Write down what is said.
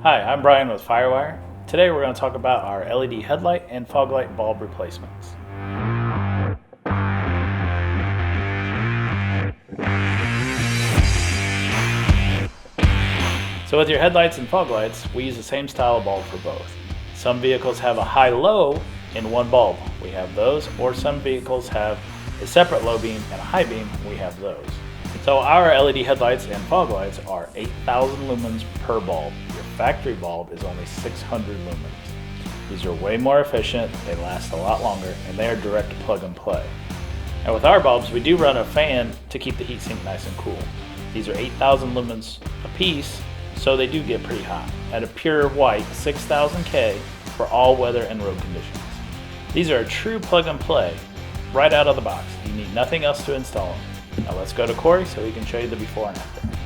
Hi, I'm Brian with Firewire. Today we're going to talk about our LED headlight and fog light bulb replacements. So with your headlights and fog lights, we use the same style of bulb for both. Some vehicles have a high-low in one bulb. We have those, or some vehicles have a separate low beam and a high beam. We have those. So our LED headlights and fog lights are 8,000 lumens per bulb. Your factory bulb is only 600 lumens. These are way more efficient, they last a lot longer, and they are direct plug and play. And with our bulbs, we do run a fan to keep the heatsink nice and cool. These are 8,000 lumens a piece, so they do get pretty hot. At a pure white 6000 K for all weather and road conditions. These are a true plug and play right out of the box. You need nothing else to install them. Now let's go to Corey so he can show you the before and after.